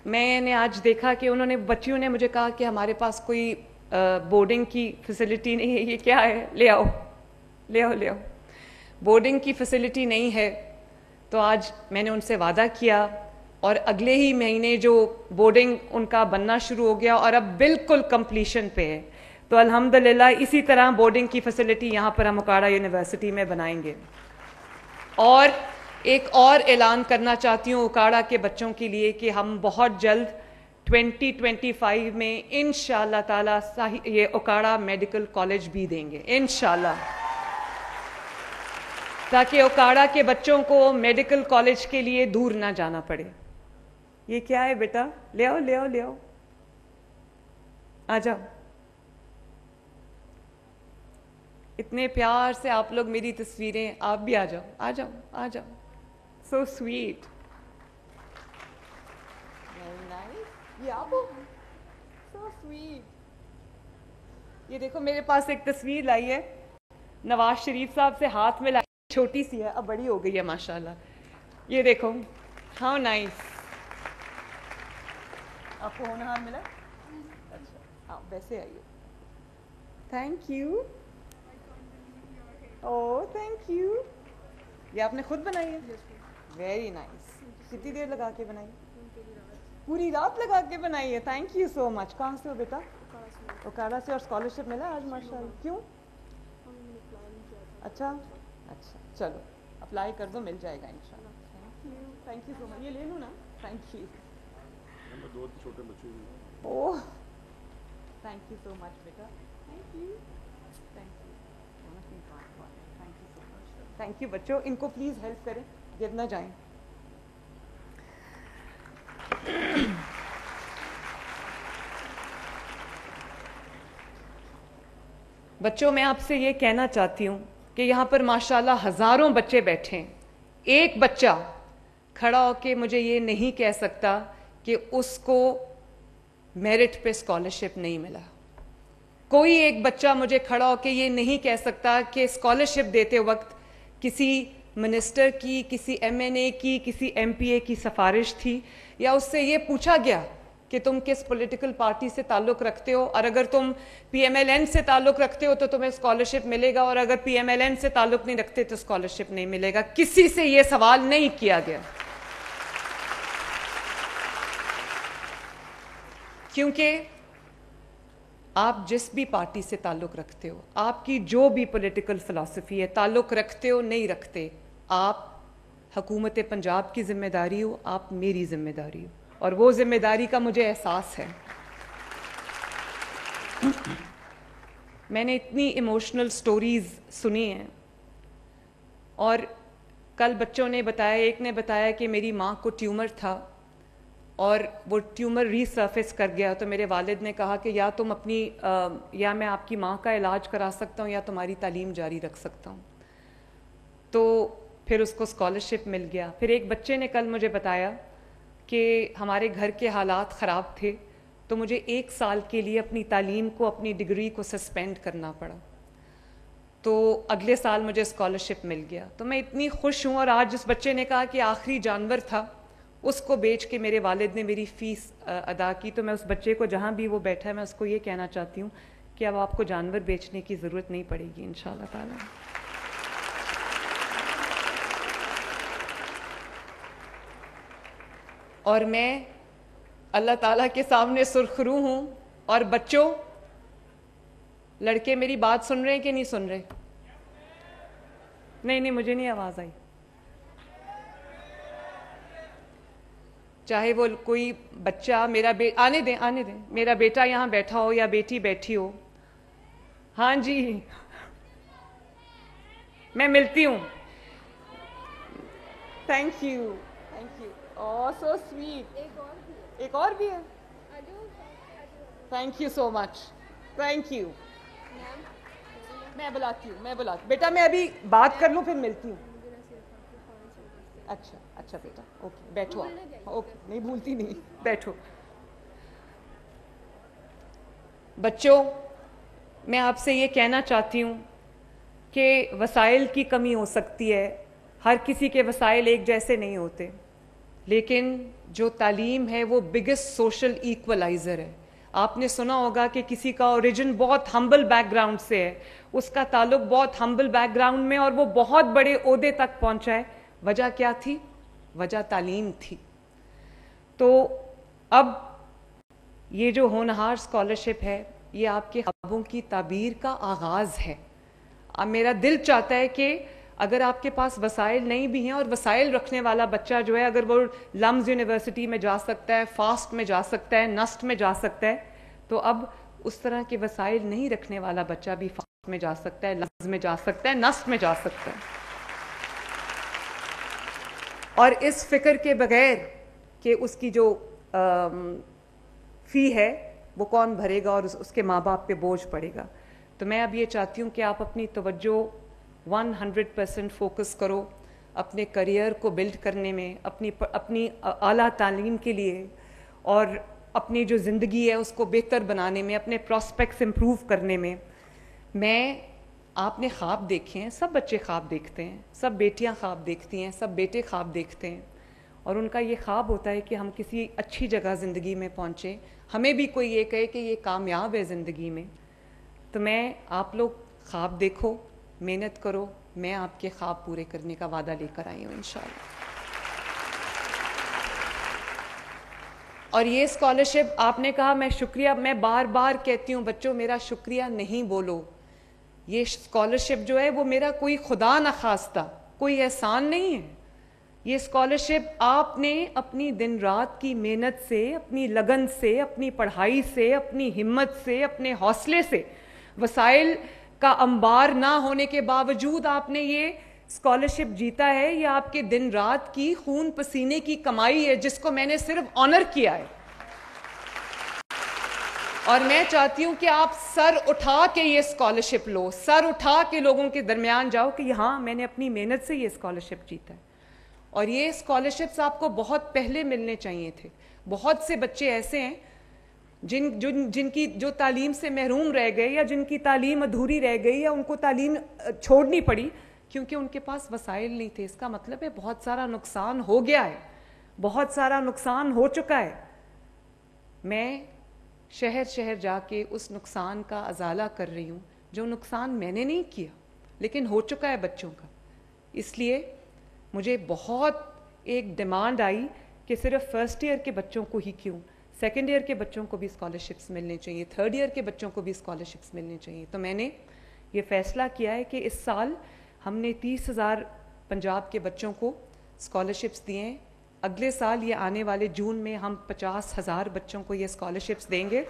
मैंने आज देखा कि उन्होंने बच्चियों ने मुझे कहा कि हमारे पास कोई बोर्डिंग की फैसिलिटी नहीं है। ये क्या है, ले आओ ले आओ ले आओ। बोर्डिंग की फैसिलिटी नहीं है। तो आज मैंने उनसे वादा किया और अगले ही महीने जो बोर्डिंग उनका बनना शुरू हो गया और अब बिल्कुल कंप्लीशन पे है। तो अल्हम्दुलिल्लाह इसी तरह बोर्डिंग की फैसिलिटी यहाँ पर हम उकाड़ा यूनिवर्सिटी में बनाएंगे। और एक और ऐलान करना चाहती हूँ उकाड़ा के बच्चों के लिए कि हम बहुत जल्द 2025 में इंशाअल्लाह ताला ये उकाड़ा मेडिकल कॉलेज भी देंगे इंशाअल्लाह, ताकि उकाड़ा के बच्चों को मेडिकल कॉलेज के लिए दूर ना जाना पड़े। ये क्या है बेटा, ले आओ ले आओ ले आओ, आ जाओ। इतने प्यार से आप लोग मेरी तस्वीरें, आप भी आ जाओ आ जाओ आ जाओ। So sweet, very nice. ये आप हो, सो स्वीट। ये देखो मेरे पास एक तस्वीर लाई है नवाज शरीफ साहब से हाथ में लाई, छोटी सी है अब बड़ी हो गई है माशाल्लाह। ये देखो, हाउ नाइस। आपको होनहार मिला? अच्छा, आप वैसे आइए। Thank you. Oh thank you. ये आपने खुद बनाई है? Very nice. कितनी देर लगा के बनाई? पूरी रात लगा के बनाई है। Thank you so much. कहाँ से हो बेटा? उकाड़ा से। और स्कॉलरशिप मिला आज माशाल्लाह? क्यों? अच्छा अच्छा, चलो अप्लाई कर दो, मिल जाएगा इंशाल्लाह। Thank you so much. ये ले लूँ ना? Thank you. दो छोटे बच्चे। Oh thank you so much बेटा। Thank you thank you thank you so much. Thank you बच्चों, इनको प्लीज़ हेल्प करें, गिर ना जाएं। बच्चों मैं आपसे ये कहना चाहती हूँ कि यहाँ पर माशाल्लाह हज़ारों बच्चे बैठे हैं। एक बच्चा खड़ा होके मुझे ये नहीं कह सकता कि उसको मेरिट पे स्कॉलरशिप नहीं मिला। कोई एक बच्चा मुझे खड़ा होके ये नहीं कह सकता कि स्कॉलरशिप देते वक्त किसी मिनिस्टर की, किसी एमएनए की, किसी एमपीए की सिफारिश थी या उससे ये पूछा गया कि तुम किस पॉलिटिकल पार्टी से ताल्लुक़ रखते हो और अगर तुम पीएमएलएन से ताल्लुक़ रखते हो तो तुम्हें स्कॉलरशिप मिलेगा और अगर पीएमएलएन से ताल्लुक़ नहीं रखते तो स्कॉलरशिप नहीं मिलेगा। किसी से ये सवाल नहीं किया गया, क्योंकि आप जिस भी पार्टी से ताल्लुक़ रखते हो, आपकी जो भी पॉलिटिकल फ़िलासफ़ी है, ताल्लुक़ रखते हो नहीं रखते, आप हुकूमत पंजाब की ज़िम्मेदारी हो, आप मेरी ज़िम्मेदारी हो और वो ज़िम्मेदारी का मुझे एहसास है। मैंने इतनी इमोशनल स्टोरीज़ सुनी हैं और कल बच्चों ने बताया, एक ने बताया कि मेरी माँ को ट्यूमर था और वो ट्यूमर रीसर्फेस कर गया तो मेरे वालिद ने कहा कि या तुम अपनी या मैं आपकी माँ का इलाज करा सकता हूँ या तुम्हारी तालीम जारी रख सकता हूँ। तो फिर उसको स्कॉलरशिप मिल गया। फिर एक बच्चे ने कल मुझे बताया कि हमारे घर के हालात ख़राब थे तो मुझे 1 साल के लिए अपनी तालीम को, अपनी डिग्री को सस्पेंड करना पड़ा, तो अगले साल मुझे स्कॉलरशिप मिल गया। तो मैं इतनी खुश हूँ। और आज जिस बच्चे ने कहा कि आखिरी जानवर था उसको बेच के मेरे वालिद ने मेरी फ़ीस अदा की, तो मैं उस बच्चे को जहाँ भी वो बैठा है मैं उसको ये कहना चाहती हूँ कि अब आपको जानवर बेचने की ज़रूरत नहीं पड़ेगी इंशाअल्लाह ताला। और मैं अल्लाह ताला के सामने सुरखरू हूँ। और बच्चों, लड़के मेरी बात सुन रहे हैं कि नहीं सुन रहे? नहीं नहीं, मुझे नहीं आवाज़ आई। चाहे वो कोई बच्चा आने दें, मेरा बेटा यहाँ बैठा हो या बेटी बैठी हो। हाँ जी, मैं मिलती हूँ। Thank you thank you. Oh so sweet. एक और भी है। Thank you so much, thank you. मैं बुलाती हूँ बेटा, मैं अभी बात कर लूँ फिर मिलती हूँ। अच्छा अच्छा बेटा, ओके बैठो आप। ओके, नहीं भूलती नहीं, बैठो। बच्चों, मैं आपसे ये कहना चाहती हूँ कि वसाइल की कमी हो सकती है, हर किसी के वसाइल एक जैसे नहीं होते। लेकिन जो तालीम है वो बिगेस्ट सोशल इक्वलाइज़र है। आपने सुना होगा कि किसी का ओरिजिन बहुत हम्बल बैकग्राउंड से है, उसका ताल्लुक बहुत हम्बल बैकग्राउंड में, और वो बहुत बड़े ओहदे तक पहुंचा है। वजह क्या थी? वजह तालीम थी। तो अब ये जो होनहार स्कॉलरशिप है, ये आपके ख्वाबों की ताबीर का आगाज़ है। अब मेरा दिल चाहता है कि अगर आपके पास वसाइल नहीं भी हैं, और वसाइल रखने वाला बच्चा जो है, अगर वो लम्स यूनिवर्सिटी में जा सकता है, फास्ट में जा सकता है, नस्ट में जा सकता है, तो अब उस तरह के वसाइल नहीं रखने वाला बच्चा भी फास्ट में जा सकता है, लम्स में जा सकता है, नस्ट में जा सकता है। और इस फिक्र के बगैर कि उसकी जो फ़ी है वो कौन भरेगा और उसके माँ बाप पे बोझ पड़ेगा। तो मैं अब ये चाहती हूँ कि आप अपनी तवज्जो 100% फोकस करो अपने करियर को बिल्ड करने में, अपनी आला तालीम के लिए, और अपनी जो ज़िंदगी है उसको बेहतर बनाने में, अपने प्रॉस्पेक्ट्स इम्प्रूव करने में। आपने ख्वाब देखे हैं, सब बच्चे ख्वाब देखते हैं, सब बेटियां ख्वाब देखती हैं, सब बेटे ख्वाब देखते हैं, और उनका ये ख्वाब होता है कि हम किसी अच्छी जगह ज़िंदगी में पहुँचें, हमें भी कोई ये कहे कि ये कामयाब है ज़िंदगी में। तो मैं, आप लोग ख्वाब देखो, मेहनत करो, मैं आपके ख्वाब पूरे करने का वादा लेकर आई हूँ इंशाल्लाह। और ये स्कॉलरशिप, आपने कहा मैं शुक्रिया, मैं बार बार कहती हूँ बच्चों, मेरा शुक्रिया नहीं बोलो। ये स्कॉलरशिप जो है वो मेरा कोई खुदा न खास्ता कोई एहसान नहीं है। ये स्कॉलरशिप आपने अपनी दिन रात की मेहनत से, अपनी लगन से, अपनी पढ़ाई से, अपनी हिम्मत से, अपने हौसले से, वसाइल का अंबार ना होने के बावजूद आपने ये स्कॉलरशिप जीता है। ये आपके दिन रात की खून पसीने की कमाई है, जिसको मैंने सिर्फ ऑनर किया है। और मैं चाहती हूं कि आप सर उठा के ये स्कॉलरशिप लो, सर उठा के लोगों के दरमियान जाओ कि हाँ, मैंने अपनी मेहनत से ये स्कॉलरशिप जीता है। और ये स्कॉलरशिप्स आपको बहुत पहले मिलने चाहिए थे। बहुत से बच्चे ऐसे हैं जिनकी जो तालीम से महरूम रह गए, या जिनकी तालीम अधूरी रह गई, या उनको तालीम छोड़नी पड़ी क्योंकि उनके पास वसाइल नहीं थे। इसका मतलब है बहुत सारा नुकसान हो गया है, बहुत सारा नुकसान हो चुका है। मैं शहर शहर जाके उस नुकसान का अजाला कर रही हूँ, जो नुकसान मैंने नहीं किया लेकिन हो चुका है बच्चों का। इसलिए मुझे बहुत एक डिमांड आई कि सिर्फ फर्स्ट ईयर के बच्चों को ही क्यों, सेकेंड ईयर के बच्चों को भी स्कॉलरशिप्स मिलने चाहिए, थर्ड ईयर के बच्चों को भी स्कॉलरशिप्स मिलने चाहिए। तो मैंने ये फ़ैसला किया है कि इस साल हमने 30,000 पंजाब के बच्चों को स्कॉलरशिप्स दिए हैं। अगले साल, ये आने वाले जून में, हम 50,000 बच्चों को ये स्कॉलरशिप्स देंगे।